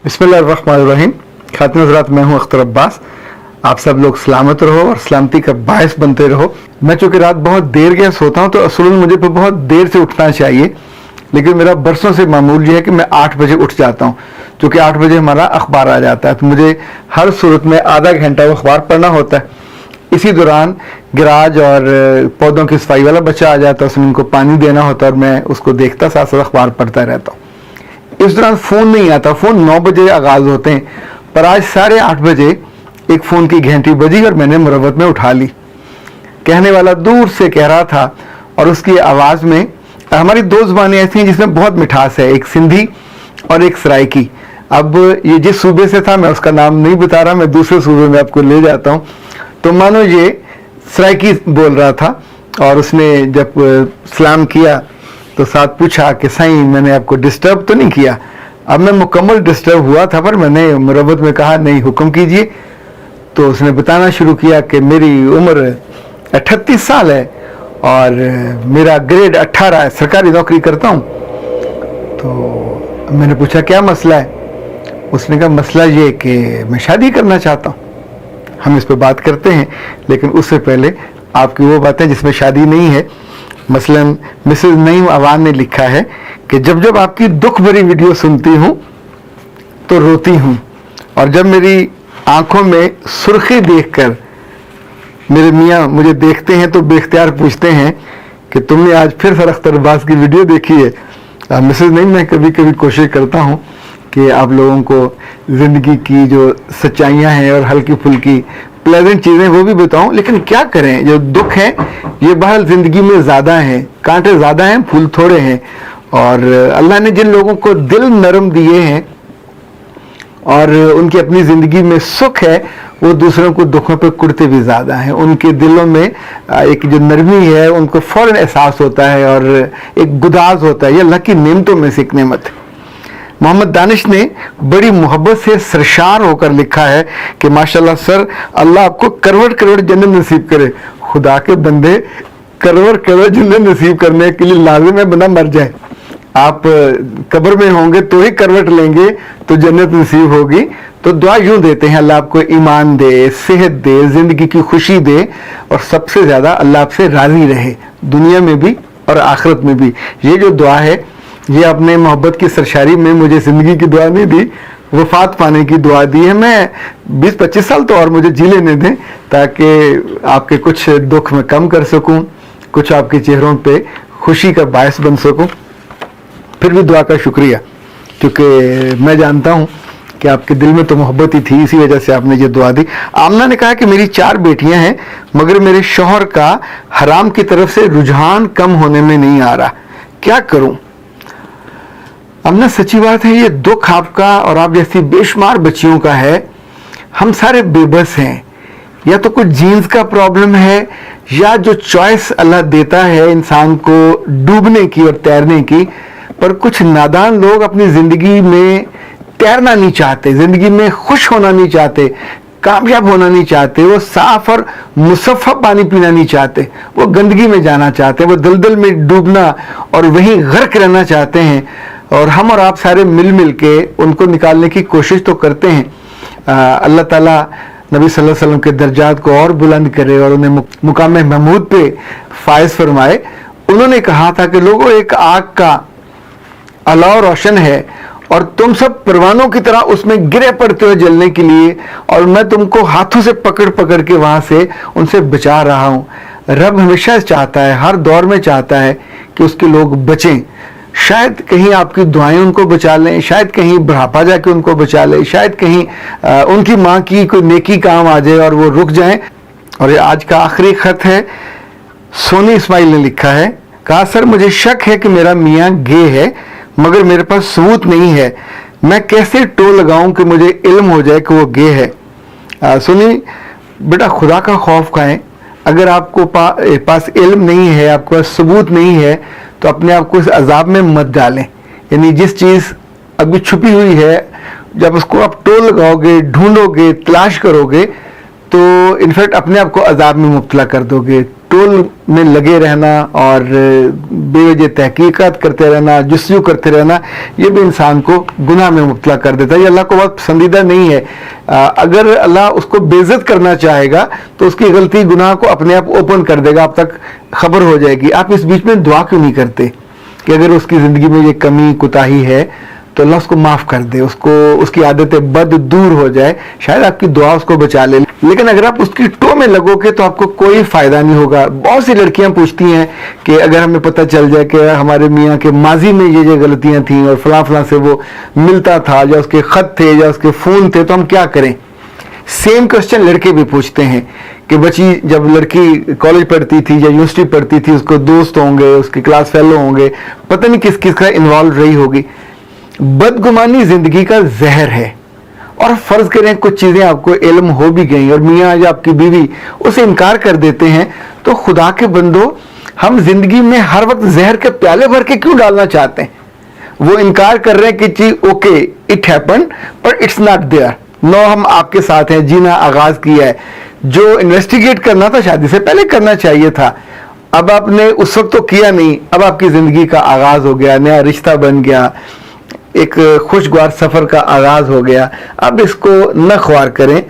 बिस्मिल्लाहिर्रहमानिर्रहीम। खातिन हज़रात, मैं हूं अख्तर अब्बास। आप सब लोग सलामत रहो और सलामती का बायस बनते रहो। मैं चूँकि रात बहुत देर के सोता हूं तो असूलन मुझे तो बहुत देर से उठना चाहिए, लेकिन मेरा बरसों से मामूल ये है कि मैं 8 बजे उठ जाता हूं। चूँकि 8 बजे हमारा अखबार आ जाता है तो मुझे हर सूरत में आधा घंटा वो अखबार पढ़ना होता है। इसी दौरान गिराज और पौधों की सफाई वाला बच्चा आ जाता है, उसमें उनको पानी देना होता है और मैं उसको देखता साथ साथ अखबार पढ़ता रहता हूँ। इस दौरान फ़ोन नहीं आता। फ़ोन 9 बजे आगाज़ होते हैं, पर आज 8:30 बजे एक फ़ोन की घंटी बजी और मैंने मुरव्वत में उठा ली। कहने वाला दूर से कह रहा था और उसकी आवाज़ में, हमारी 2 ज़बानें ऐसी हैं जिसमें बहुत मिठास है, एक सिंधी और एक सराइकी। अब ये जिस सूबे से था मैं उसका नाम नहीं बता रहा, मैं दूसरे सूबे में आपको ले जाता हूँ। तो मानो ये सराइकी बोल रहा था और उसने जब सलाम किया तो साथ पूछा कि साईं मैंने आपको डिस्टर्ब तो नहीं किया। अब मैं मुकम्मल डिस्टर्ब हुआ था, पर मैंने मुरव्वत में कहा नहीं, हुक्म कीजिए। तो उसने बताना शुरू किया कि मेरी उम्र 38 साल है और मेरा ग्रेड 18 है, सरकारी नौकरी करता हूँ। तो मैंने पूछा क्या मसला है? उसने कहा मसला ये कि मैं शादी करना चाहता हूँ। हम इस पर बात करते हैं, लेकिन उससे पहले आपकी वो बातें जिसमें शादी नहीं है। मसलन मिसेज नईम अवान ने लिखा है कि जब जब आपकी दुख भरी वीडियो सुनती हूँ तो रोती हूँ, और जब मेरी आंखों में सुर्खी देखकर मेरे मियाँ मुझे देखते हैं तो बेख्तियार पूछते हैं कि तुमने आज फिर सर अख्तर अब्बास की वीडियो देखी है। मिसेज नईम, मैं कभी कभी कोशिश करता हूँ कि आप लोगों को ज़िंदगी की जो सच्चाइयाँ हैं और हल्की फुल्की प्लेजेंट चीज़ें वो भी बताऊं, लेकिन क्या करें, जो दुख है ये बहल ज़िंदगी में ज़्यादा हैं, कांटे ज़्यादा हैं, फूल थोड़े हैं। और अल्लाह ने जिन लोगों को दिल नरम दिए हैं और उनकी अपनी ज़िंदगी में सुख है, वो दूसरों को दुखों पे कुड़ते भी ज़्यादा हैं। उनके दिलों में एक जो नरमी है उनको फ़ौरन एहसास होता है और एक गुदाज होता है। ये अल्लाह की नेमतों में से एक नेमत है। मोहम्मद दानिश ने बड़ी मोहब्बत से सरशार होकर लिखा है कि माशाल्लाह सर, अल्लाह आपको करवट करवट जन्नत नसीब करे। खुदा के बंदे, करवट करवट जन्नत नसीब करने के लिए लाजिम है बंदा मर जाए। आप कब्र में होंगे तो ही करवट लेंगे तो जन्नत नसीब होगी। तो दुआ यूं देते हैं, अल्लाह आपको ईमान दे, सेहत दे, जिंदगी की खुशी दे और सबसे ज़्यादा अल्लाह आपसे राज़ी रहे, दुनिया में भी और आखिरत में भी। ये जो दुआ है ये अपने मोहब्बत की सरशारी में मुझे ज़िंदगी की दुआ नहीं दी, वफात पाने की दुआ दी है। मैं 20-25 साल तो और मुझे जी लेने दें ताकि आपके कुछ दुख में कम कर सकूं, कुछ आपके चेहरों पे खुशी का बायस बन सकूं। फिर भी दुआ का शुक्रिया, क्योंकि मैं जानता हूं कि आपके दिल में तो मोहब्बत ही थी, इसी वजह से आपने ये दुआ दी। आमना ने कहा कि मेरी 4 बेटियां हैं मगर मेरे शौहर का हराम की तरफ से रुझान कम होने में नहीं आ रहा, क्या करूं? अब सच्ची बात है, ये दुख आपका और आप जैसी बेशुमार बच्चियों का है। हम सारे बेबस हैं, या तो कुछ जीन्स का प्रॉब्लम है या जो चॉइस अल्लाह देता है इंसान को डूबने की और तैरने की। पर कुछ नादान लोग अपनी ज़िंदगी में तैरना नहीं चाहते, ज़िंदगी में खुश होना नहीं चाहते, कामयाब होना नहीं चाहते, वो साफ और मुसफ़ा पानी पीना नहीं चाहते, वो गंदगी में जाना चाहते हैं, वो दलदल में डूबना और वहीं गर्क रहना चाहते हैं। और हम और आप सारे मिल के उनको निकालने की कोशिश तो करते हैं। अल्लाह ताला नबी सल्लल्लाहु अलैहि वसल्लम के दर्जात को और बुलंद करे और उन्हें मुकाम महमूद पे फायज फरमाए। उन्होंने कहा था कि लोगों, एक आग का अलाव रोशन है और तुम सब परवानों की तरह उसमें गिरे पड़ते हो जलने के लिए, और मैं तुमको हाथों से पकड़ पकड़ के वहां से उनसे बचा रहा हूं। रब हमेशा चाहता है, हर दौर में चाहता है कि उसके लोग बचें। शायद कहीं आपकी दुआएं उनको बचा लें, शायद कहीं बुढ़ापा जाके उनको बचा ले, शायद कहीं उनकी माँ की कोई नेकी काम आ जाए और वो रुक जाएं। और ये आज का आखिरी खत है, सोनी इस्माइल ने लिखा है। कहा सर, मुझे शक है कि मेरा मियाँ गे है मगर मेरे पास सबूत नहीं है। मैं कैसे टोल लगाऊं कि मुझे इल्म हो जाए कि वो गे है? सोनी बेटा, खुदा का खौफ खाएं। अगर आपको पास इल्म नहीं है, आपके पास सबूत नहीं है, तो अपने आप को इस अजाब में मत डालें। यानी जिस चीज़ अभी छुपी हुई है, जब उसको आप टोल लगाओगे, ढूंढोगे, तलाश करोगे, तो इनफैक्ट अपने आप को अजाब में मुब्तला कर दोगे। टोल में लगे रहना और बेवजह तहकीकात करते रहना, जुस्सू करते रहना, ये भी इंसान को गुनाह में मुब्तला कर देता है। ये अल्लाह को बहुत पसंदीदा नहीं है। अगर अल्लाह उसको बेइज्जत करना चाहेगा तो उसकी गलती गुनाह को अपने आप ओपन कर देगा, आप तक खबर हो जाएगी। आप इस बीच में दुआ क्यों नहीं करते कि अगर उसकी ज़िंदगी में ये कमी कुताही है तो अल्लाह उसको माफ़ कर दे, उसको उसकी आदतें बद दूर हो जाए, शायद आपकी दुआ उसको बचा ले। लेकिन अगर आप उसकी टो में लगोगे तो आपको कोई फ़ायदा नहीं होगा। बहुत सी लड़कियां पूछती हैं कि अगर हमें पता चल जाए कि हमारे मियाँ के माजी में ये गलतियां थी और फलां फलां से वो मिलता था, या उसके ख़त थे या उसके फ़ोन थे, तो हम क्या करें। सेम क्वेश्चन लड़के भी पूछते हैं कि बच्ची जब लड़की कॉलेज पढ़ती थी या यूनिवर्सिटी पढ़ती थी, उसको दोस्त होंगे, उसके क्लास फेलो होंगे, पता नहीं किस किस का इन्वॉल्व रही होगी। बदगुमानी जिंदगी का जहर है। और फर्ज करें कुछ चीजें आपको इल्म हो भी गई और मियाँ या आपकी बीवी उसे इनकार कर देते हैं, तो खुदा के बंदो, हम जिंदगी में हर वक्त जहर के प्याले भर के क्यों डालना चाहते हैं। वो इनकार कर रहे हैं कि जी okay it happen but it's not there, no हम आपके साथ हैं, जीना आगाज किया है। जो इन्वेस्टिगेट करना था शादी से पहले करना चाहिए था, अब आपने उस वक्त तो किया नहीं, अब आपकी जिंदगी का आगाज हो गया, नया रिश्ता बन गया, एक खुशगवार सफर का आगाज हो गया। अब इसको न ख्वार करें,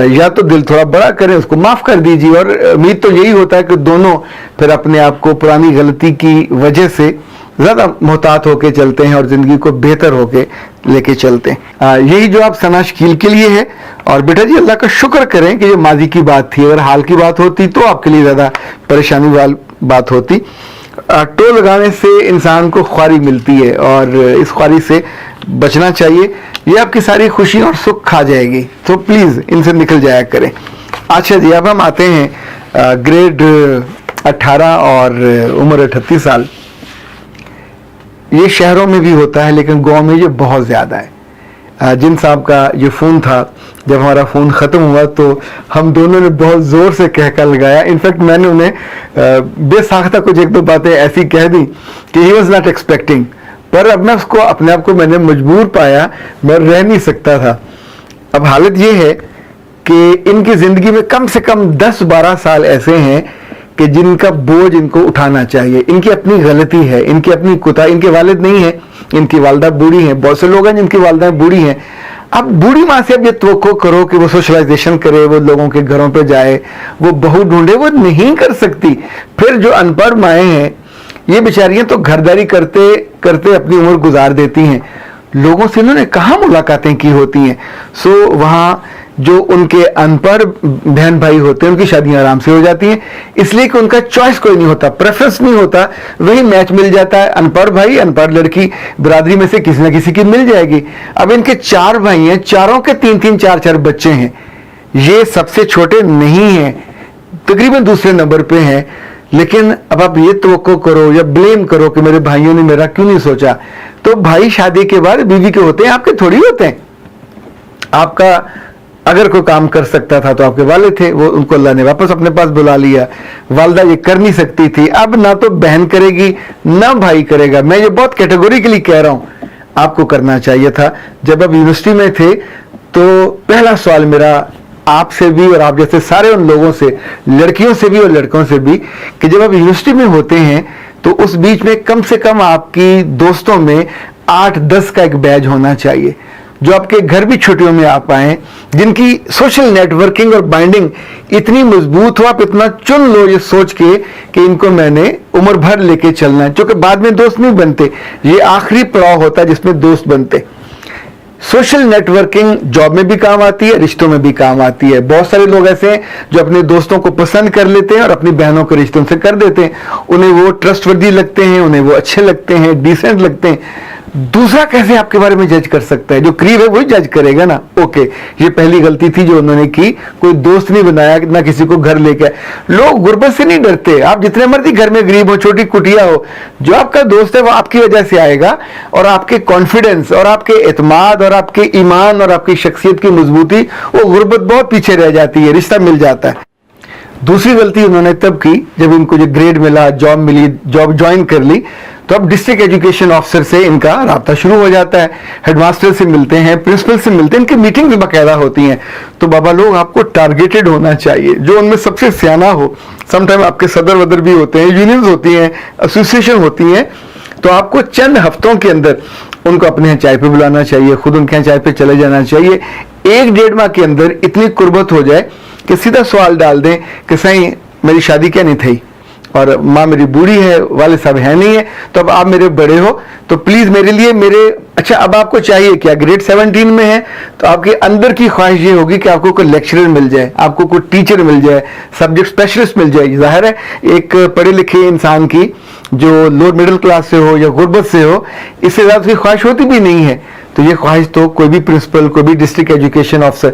या तो दिल थोड़ा बड़ा करें, उसको माफ कर दीजिए। और उम्मीद तो यही होता है कि दोनों फिर अपने आप को पुरानी गलती की वजह से ज्यादा मोहतात होके चलते हैं और जिंदगी को बेहतर होके लेके चलते हैं। यही जो आप सना शकील के लिए है। और बेटा जी अल्लाह का शुक्र करें कि ये माजी की बात थी, अगर हाल की बात होती तो आपके लिए ज्यादा परेशानी वाली बात होती। टो लगाने से इंसान को ख्वारी मिलती है और इस ख्वारी से बचना चाहिए। ये आपकी सारी खुशी और सुख खा जाएगी, तो प्लीज इनसे निकल जाया करें। अच्छा जी, अब हम आते हैं ग्रेड 18 और उम्र 38 साल। ये शहरों में भी होता है लेकिन गांव में ये बहुत ज्यादा है। जिन साहब का ये फोन था, जब हमारा फोन खत्म हुआ तो हम दोनों ने बहुत जोर से कहका लगाया। इनफैक्ट मैंने उन्हें बेसाख्ता कुछ एक दो बातें ऐसी कह दी कि ही वॉज नॉट एक्सपेक्टिंग, पर अब मैं उसको अपने आप को मैंने मजबूर पाया, मैं रह नहीं सकता था। अब हालत ये है कि इनकी जिंदगी में कम से कम 10-12 साल ऐसे हैं कि जिनका बोझ इनको उठाना चाहिए। इनकी अपनी गलती है, इनकी अपनी कुताही। इनके वालिद नहीं है, इनकी वालदा बूढ़ी हैं। बहुत से लोग हैं जिनकी वालदाएं बूढ़ी हैं। अब बूढ़ी माँ से अब ये तवक्को करो कि वो सोशलाइजेशन करे, वो लोगों के घरों पे जाए, वो बहू ढूंढे, वो नहीं कर सकती। फिर जो अनपढ़ माएँ हैं, ये बेचारियां तो घरदारी करते करते अपनी उम्र गुजार देती हैं। लोगों से इन्होंने कहाँ मुलाकातें की होती हैं। सो वहाँ जो उनके अनपढ़ बहन भाई होते हैं उनकी शादियां आराम से हो जाती हैं, इसलिए कि उनका चॉइस कोई नहीं होता, प्रेफरेंस नहीं होता, वही मैच मिल जाता है। अनपढ़ भाई, अनपढ़ लड़की, बरादरी में से किसी ना किसी की मिल जाएगी। अब इनके 4 भाई हैं, चारों के 3-3 4-4 बच्चे हैं। ये सबसे छोटे नहीं हैं, तकरीबन दूसरे नंबर पे हैं। लेकिन अब आप ये तवक्को करो या ब्लेम करो कि मेरे भाइयों ने मेरा क्यों नहीं सोचा। तो भाई शादी के बाद बीवी के होते हैं, आपके थोड़ी होते हैं। आपका अगर कोई काम कर सकता था तो आपके वाले थे, वो उनको अल्लाह ने वापस अपने पास बुला लिया। वालदा ये कर नहीं सकती थी, अब ना तो बहन करेगी ना भाई करेगा। मैं ये बहुत कैटेगोरिकली कह रहा हूं, आपको करना चाहिए था। जब आप यूनिवर्सिटी में थे तो पहला सवाल मेरा आपसे भी और आप जैसे सारे उन लोगों से, लड़कियों से भी और लड़कों से भी, कि जब आप यूनिवर्सिटी में होते हैं तो उस बीच में कम से कम आपकी दोस्तों में 8-10 का एक बैच होना चाहिए, जो आपके घर भी छुट्टियों में आ पाए, जिनकी सोशल नेटवर्किंग और बाइंडिंग इतनी मजबूत हो। आप इतना चुन लो ये सोच के कि इनको मैंने उम्र भर लेके चलना है, क्योंकि बाद में दोस्त नहीं बनते। ये आखिरी पड़ाव होता है जिसमें दोस्त बनते। सोशल नेटवर्किंग जॉब में भी काम आती है, रिश्तों में भी काम आती है। बहुत सारे लोग ऐसे हैं जो अपने दोस्तों को पसंद कर लेते हैं और अपनी बहनों के रिश्तों से कर देते हैं। उन्हें वो ट्रस्टवर्दी लगते हैं, उन्हें वो अच्छे लगते हैं, डिसेंट लगते हैं। दूसरा कैसे आपके बारे में जज कर सकता है? जो करीब है वही जज करेगा ना। ओके, ये पहली गलती थी जो उन्होंने की, कोई दोस्त नहीं बनाया, ना किसी को घर लेके आए। लोग गुर्बत से नहीं डरते। आप जितने मर्जी घर में गरीब हो, छोटी कुटिया हो, जो आपका दोस्त है वो आपकी वजह से आएगा, और आपके कॉन्फिडेंस और आपके एतमाद और आपके ईमान और आपकी शख्सियत की मजबूती, वो गुर्बत बहुत पीछे रह जाती है, रिश्ता मिल जाता है। दूसरी गलती उन्होंने तब की जब इनको जो ग्रेड मिला, जॉब मिली, जॉब ज्वाइन कर ली, تو اب ڈسٹرکٹ ایجوکیشن آفیسر سے ان کا رابطہ شروع ہو جاتا ہے, ہیڈ ماسٹر سے ملتے ہیں, پرنسپل سے ملتے ہیں, ان کی میٹنگ بھی باقاعدہ ہوتی ہیں. تو بابا لوگ آپ کو ٹارگیٹڈ ہونا چاہیے, جو ان میں سب سے سیاح ہو. سم ٹائم آپ کے صدر ودر بھی ہوتے ہیں, یونینز ہوتی ہیں, ایسوسیشن ہوتی ہیں, تو آپ کو چند ہفتوں کے اندر ان کو اپنے یہاں چائے پہ بلانا چاہیے, خود ان کے یہاں چائے پہ چلے جانا چاہیے. 1-1.5 ماہ کے اندر اتنی قربت ہو جائے کہ سیدھا سوال ڈال دیں کہ سائیں میری شادی کیا نہیں تھی, اور ماں میری بوڑھی ہے, والد صاحب ہے نہیں ہے, تو اب آپ میرے بڑے ہو تو پلیز میرے لیے اچھا اب آپ کو چاہیے کیا, گریڈ 17 میں ہے تو آپ کے اندر کی خواہش یہ ہوگی کہ آپ کو کوئی لیکچرر مل جائے, آپ کو کوئی ٹیچر مل جائے, سبجیکٹ اسپیشلسٹ مل جائے. ظاہر ہے ایک پڑھے لکھے انسان کی جو لوور مڈل کلاس سے ہو یا غربت سے ہو, اس سے زیادہ کی خواہش ہوتی بھی نہیں ہے. تو یہ خواہش تو کوئی بھی پرنسپل, کوئی بھی ڈسٹرکٹ ایجوکیشن آفیسر,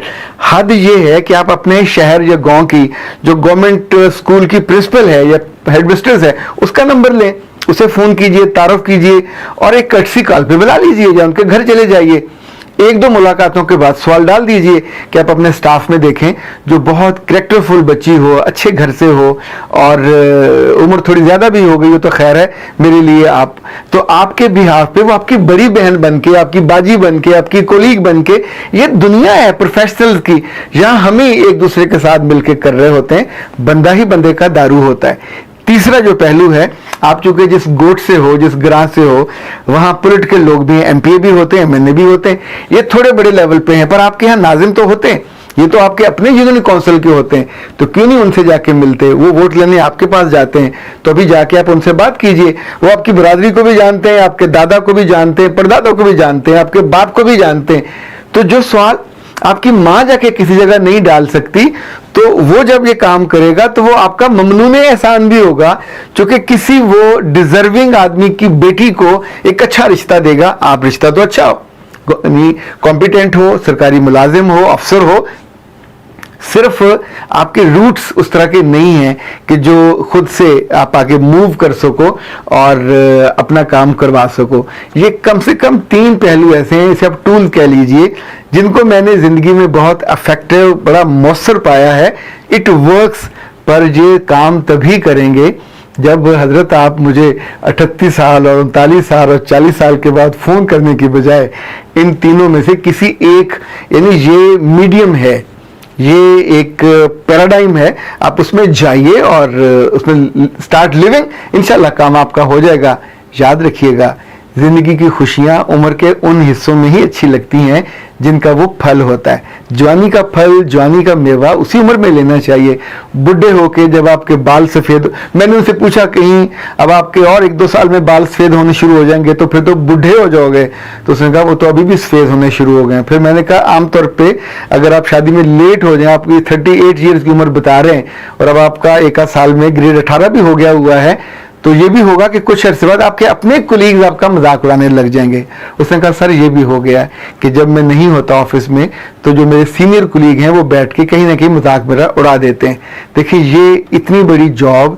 حد یہ ہے کہ آپ اپنے شہر یا گاؤں کی جو گورنمنٹ اسکول کی پرنسپل ہے یا ہیڈ مسٹرز ہے اس کا نمبر لیں, اسے فون کیجئے, تعارف کیجئے, اور ایک کٹسی کال پہ بلا لیجئے, یا ان کے گھر چلے جائیے. 1-2 ملاقاتوں کے بعد سوال ڈال دیجئے کہ آپ اپنے سٹاف میں دیکھیں جو بہت کریکٹر فل بچی ہو, اچھے گھر سے ہو, اور عمر تھوڑی زیادہ بھی ہو گئی ہو تو خیر ہے میرے لیے آپ, تو آپ کے بہاف پہ وہ آپ کی بڑی بہن بن کے, آپ کی باجی بن کے, آپ کی کولیگ بن کے, یہ دنیا ہے پروفیشنلز کی, یہاں ہمیں ایک دوسرے کے ساتھ مل کے کر رہے ہوتے ہیں. بندہ ہی بندے کا دارو ہوتا ہے. تیسرا جو پہلو ہے, آپ چونکہ جس گوٹ سے ہو, جس گراں سے ہو, وہاں پولیٹیکل لوگ بھی ہیں, ایم پی اے بھی ہوتے ہیں, ایم این اے بھی ہوتے ہیں, یہ تھوڑے بڑے لیول پہ ہیں, پر آپ کے یہاں ناظم تو ہوتے ہیں, یہ تو آپ کے اپنے یونین کونسل کے ہوتے ہیں, تو کیوں نہیں ان سے جا کے ملتے؟ وہ ووٹ لینے آپ کے پاس جاتے ہیں, تو ابھی جا کے آپ ان سے بات کیجئے. وہ آپ کی برادری کو بھی جانتے ہیں, آپ کے دادا کو بھی جانتے ہیں, پردادا کو بھی جانتے ہیں, آپ کے باپ کو بھی جانتے ہیں. تو جو سوال آپ کی ماں جا کے کسی جگہ نہیں ڈال سکتی, تو وہ جب یہ کام کرے گا تو وہ آپ کا ممنون احسان بھی ہوگا, چونکہ کسی وہ ڈیزرونگ آدمی کی بیٹی کو ایک اچھا رشتہ دے گا. آپ رشتہ تو اچھا ہو, یعنی کمپیٹنٹ ہو, سرکاری ملازم ہو, افسر ہو, صرف آپ کے روٹس اس طرح کے نہیں ہیں کہ جو خود سے آپ آگے موو کر سکو اور اپنا کام کروا سکو. یہ کم سے کم 3 پہلو ایسے ہیں, اسے آپ ٹول کہہ لیجئے, جن کو میں نے زندگی میں بہت افیکٹو, بڑا مؤثر پایا ہے. اٹ ورکس, پر یہ کام تبھی کریں گے جب حضرت آپ مجھے 38 سال اور 39 سال اور 40 سال کے بعد فون کرنے کی بجائے ان تینوں میں سے کسی ایک, یعنی یہ میڈیم ہے, یہ ایک پیراڈائم ہے, آپ اس میں جائیے اور اس میں سٹارٹ لیونگ, انشاءاللہ کام آپ کا ہو جائے گا. یاد رکھیے گا, زندگی کی خوشیاں عمر کے ان حصوں میں ہی اچھی لگتی ہیں جن کا وہ پھل ہوتا ہے. جوانی کا پھل, جوانی کا میوہ اسی عمر میں لینا چاہیے. بڈھے ہو کے جب آپ کے بال سفید, میں نے ان سے پوچھا کہیں اب آپ کے اور 1-2 سال میں بال سفید ہونے شروع ہو جائیں گے تو پھر تو بڈھے ہو جاؤ گے, تو اس نے کہا وہ تو ابھی بھی سفید ہونے شروع ہو گئے ہیں. پھر میں نے کہا عام طور پہ اگر آپ شادی میں لیٹ ہو جائیں, آپ کی 38 ایئرز کی عمر بتا رہے ہیں, اور اب آپ کا 1 سال میں گریڈ 18 بھی ہو گیا ہوا ہے, تو یہ بھی ہوگا کہ کچھ عرصے بعد آپ کے اپنے کولیگز آپ کا مذاق اڑانے لگ جائیں گے. اس نے کہا سر یہ بھی ہو گیا ہے کہ جب میں نہیں ہوتا آفس میں تو جو میرے سینئر کولیگ ہیں وہ بیٹھ کے کہیں نہ کہیں مذاق میرا اڑا دیتے ہیں. دیکھیں یہ اتنی بڑی جاب,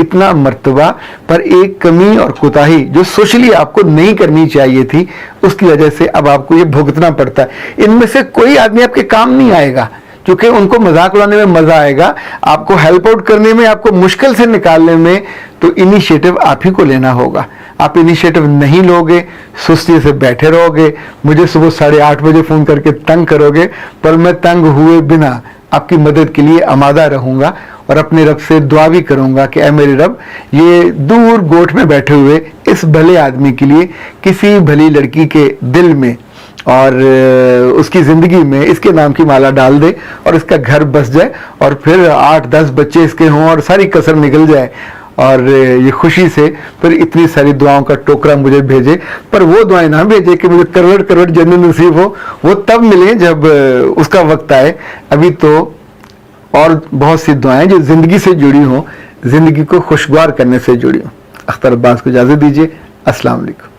اتنا مرتبہ, پر ایک کمی اور کوتاہی جو سوشلی آپ کو نہیں کرنی چاہیے تھی, اس کی وجہ سے اب آپ کو یہ بھگتنا پڑتا ہے. ان میں سے کوئی آدمی آپ کے کام نہیں آئے گا, کیونکہ ان کو مذاق اڑانے میں مزہ آئے گا, آپ کو ہیلپ آؤٹ کرنے میں, آپ کو مشکل سے نکالنے میں. تو انیشیٹو آپ ہی کو لینا ہوگا. آپ انیشیٹو نہیں لوگے, سستی سے بیٹھے رہو گے, مجھے صبح 8:30 بجے فون کر کے تنگ کرو گے, پر میں تنگ ہوئے بنا آپ کی مدد کے لیے آمادہ رہوں گا, اور اپنے رب سے دعا بھی کروں گا کہ اے میرے رب, یہ دور گوٹھ میں بیٹھے ہوئے اس بھلے آدمی کے لیے کسی بھلی لڑکی کے دل میں اور اس کی زندگی میں اس کے نام کی مالا ڈال دے, اور اس کا گھر بس جائے, اور پھر 8-10 بچے اس کے ہوں, اور ساری کسر نکل جائے, اور یہ خوشی سے پھر اتنی ساری دعاؤں کا ٹوکرا مجھے بھیجے. پر وہ دعائیں نہ بھیجے کہ مجھے کروڑ جنت نصیب ہو, وہ تب ملیں جب اس کا وقت آئے. ابھی تو اور بہت سی دعائیں جو زندگی سے جڑی ہوں, زندگی کو خوشگوار کرنے سے جڑی ہوں. اختر عباس کو اجازت دیجیے. السلام علیکم.